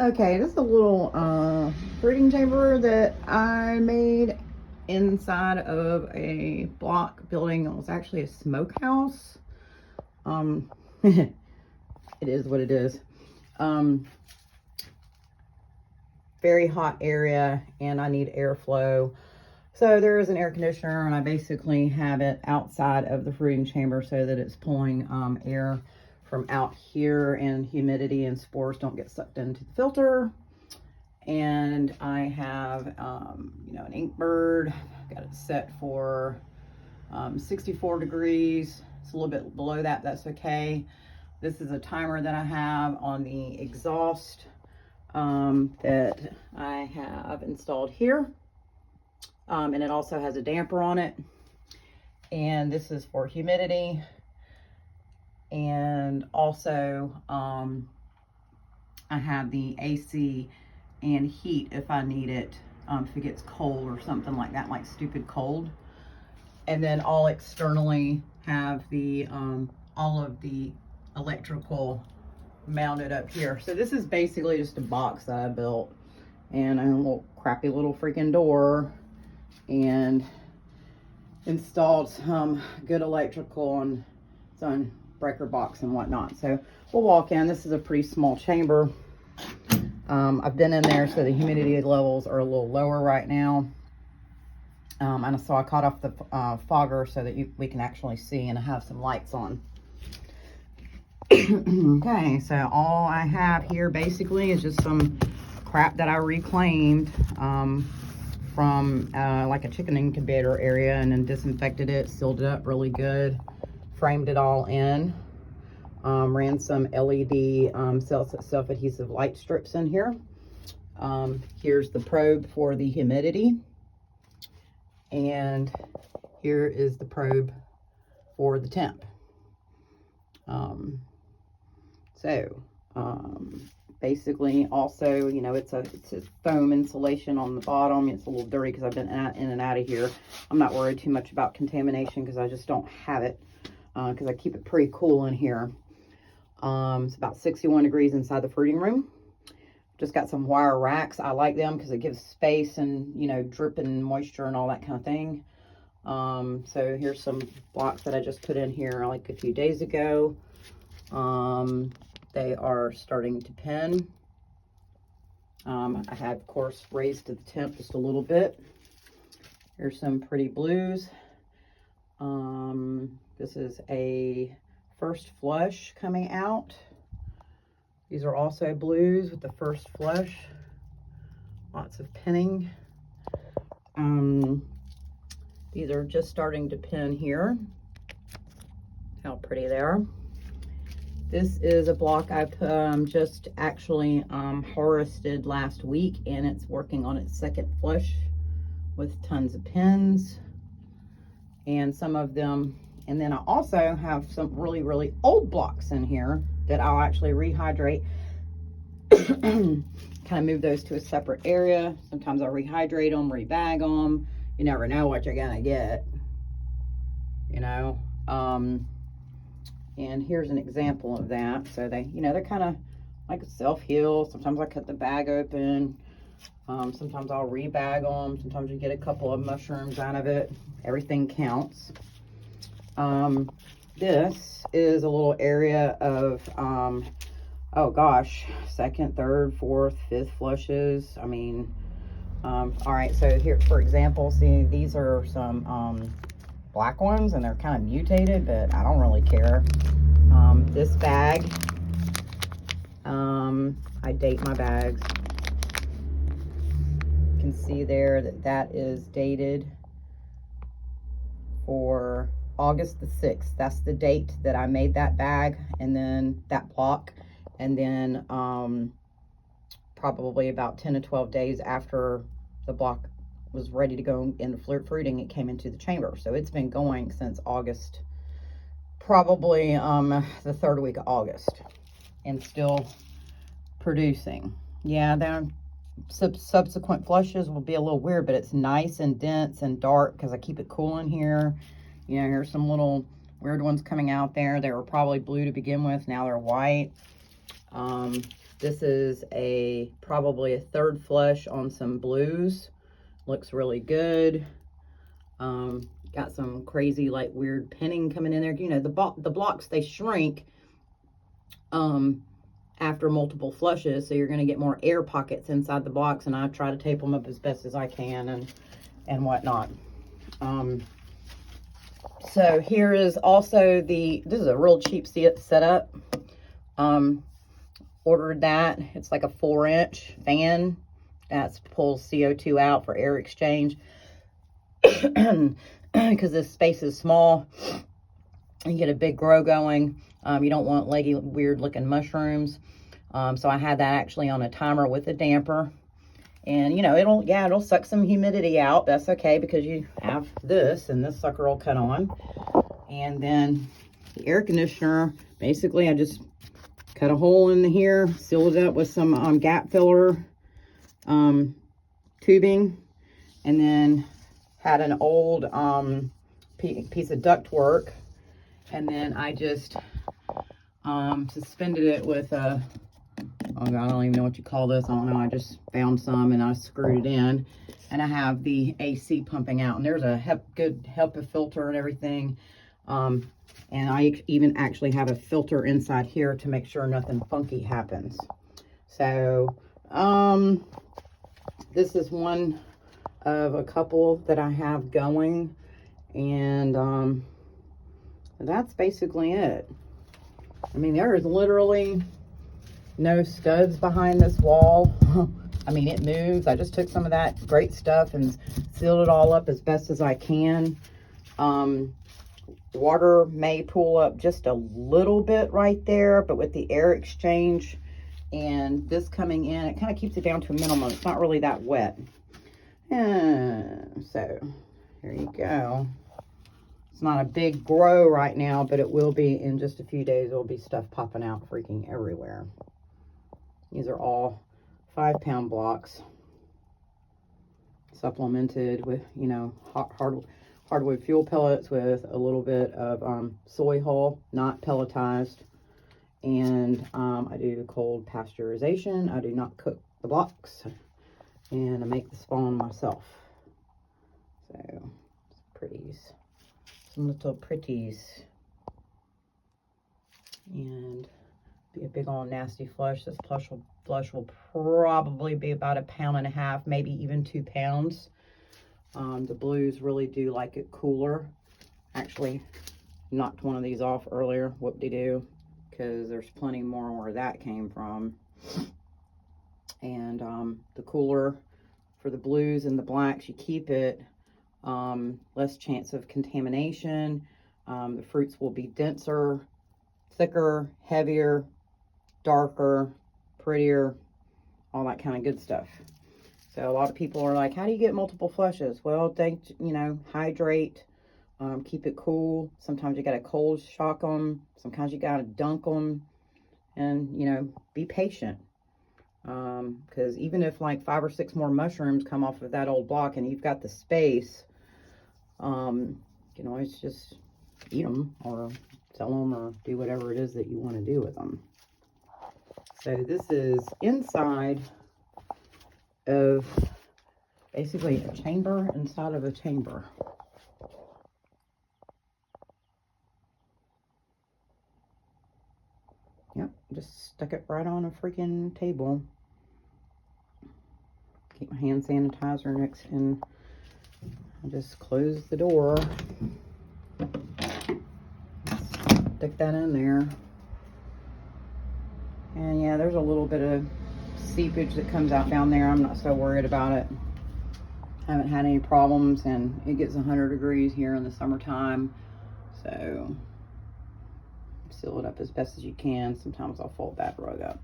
Okay, this is a little breeding chamber that I made inside of a block building. It was actually a smokehouse. It is what it is. Very hot area and I need airflow. So there is an air conditioner and I basically have it outside of the fruiting chamber so that it's pulling air from out here and humidity and spores don't get sucked into the filter. And I have, an Inkbird. Got it set for 64 degrees. It's a little bit below that, that's okay. This is a timer that I have on the exhaust that I have installed here. And it also has a damper on it. And this is for humidity. And also, I have the AC and heat if I need it, if it gets cold or something like that, like stupid cold. And then all externally have the, all of the electrical mounted up here. So this is basically just a box that I built and a little crappy little freaking door and installed some good electrical and its own breaker box and whatnot. So we'll walk in. This is a pretty small chamber. I've been in there so the humidity levels are a little lower right now. And so I caught off the fogger so that we can actually see and have some lights on. Okay, so all I have here basically is just some crap that I reclaimed from like a chicken incubator area and then disinfected it, sealed it up really good, framed it all in, ran some LED self-adhesive light strips in here. Here's the probe for the humidity, and here is the probe for the temp. Basically also, it's a foam insulation on the bottom. It's a little dirty because I've been in and out of here. I'm not worried too much about contamination because I just don't have it, because I keep it pretty cool in here. It's about 61 degrees inside the fruiting room. Just got some wire racks. I like them because it gives space and, dripping moisture and all that kind of thing. So here's some blocks that I just put in here like a few days ago. They are starting to pin. I have, of course, raised to the temp just a little bit. Here's some pretty blues. This is a first flush coming out. These are also blues with the first flush. Lots of pinning. These are just starting to pin here. How pretty they are. This is a block I've just actually harvested last week, and it's working on its second flush with tons of pins and some of them. And then I also have some really, really old blocks in here that I'll actually rehydrate. Kind of move those to a separate area. Sometimes I'll rehydrate them, rebag them. You never know what you're gonna get, and here's an example of that. So they, they're kind of like self-heal. Sometimes I cut the bag open. Sometimes I'll rebag them. Sometimes you get a couple of mushrooms out of it. Everything counts. This is a little area of, oh gosh, second, third, fourth, fifth flushes. I mean, all right, so here, for example, see, these are some black ones, and they're kind of mutated, but I don't really care. This bag, I date my bags. You can see there that is dated for August the 6th. That's the date that I made that bag, and then that block, and then probably about 10 to 12 days after the block was ready to go into fruiting, it came into the chamber. So it's been going since August, probably the third week of August, and still producing. Yeah, then subsequent flushes will be a little weird, but it's nice and dense and dark because I keep it cool in here. Here's some little weird ones coming out there. They were probably blue to begin with. Now they're white. This is probably a third flush on some blues. Looks really good. Got some crazy, like, weird pinning coming in there. You know, the blocks, they shrink after multiple flushes, so you're going to get more air pockets inside the blocks, and I try to tape them up as best as I can and whatnot. So here is also this is a real cheap setup. Ordered that. It's like a 4-inch fan that pulls CO2 out for air exchange. Because this space is small, you get a big grow going. You don't want leggy, weird looking mushrooms. So I had that actually on a timer with a damper. And, you know, it'll suck some humidity out. That's okay, because you have this, and this sucker will cut on. And then the air conditioner, basically I just cut a hole in here, sealed it up with some gap filler tubing, and then had an old piece of ductwork, and then I just suspended it with a, oh God, I don't even know what you call this. I don't know. I just found some and I screwed it in, and I have the AC pumping out, and there's a good HEPA filter and everything. And I even actually have a filter inside here to make sure nothing funky happens. So, this is one of a couple that I have going, and that's basically it. I mean, there is literally no studs behind this wall. I mean, it moves. I just took some of that great stuff and sealed it all up as best as I can. Water may pool up just a little bit right there, but with the air exchange and this coming in, it kind of keeps it down to a minimum. It's not really that wet. So here you go. It's not a big grow right now, but it will be in just a few days. There'll be stuff popping out freaking everywhere. These are all 5-pound blocks, supplemented with, you know, hardwood fuel pellets with a little bit of soy hull, not pelletized. And I do cold pasteurization. I do not cook the blocks, and I make the spawn myself. So, pretties. Some little pretties. And be a big old nasty flush. This flush will probably be about 1.5 pounds, maybe even 2 pounds. The blues really do like it cooler. Actually, knocked one of these off earlier. Whoop-de-doo. Because there's plenty more where that came from. And the cooler for the blues and the blacks, you keep it, less chance of contamination. The fruits will be denser, thicker, heavier, darker, prettier, all that kind of good stuff. So a lot of people are like, how do you get multiple flushes? Well, they, you know, hydrate, keep it cool. Sometimes you got to cold shock them. Sometimes you got to dunk them, and, you know, be patient. Because even if like 5 or 6 more mushrooms come off of that old block and you've got the space, you can always just eat them or sell them or do whatever it is that you want to do with them. So this is inside of basically a chamber inside of a chamber. Yep, just stuck it right on a freaking table. Keep my hand sanitizer next, and I just close the door. Stick that in there. And yeah, there's a little bit of seepage that comes out down there. I'm not so worried about it. I haven't had any problems, and it gets 100 degrees here in the summertime. So seal it up as best as you can. Sometimes I'll fold that rug up.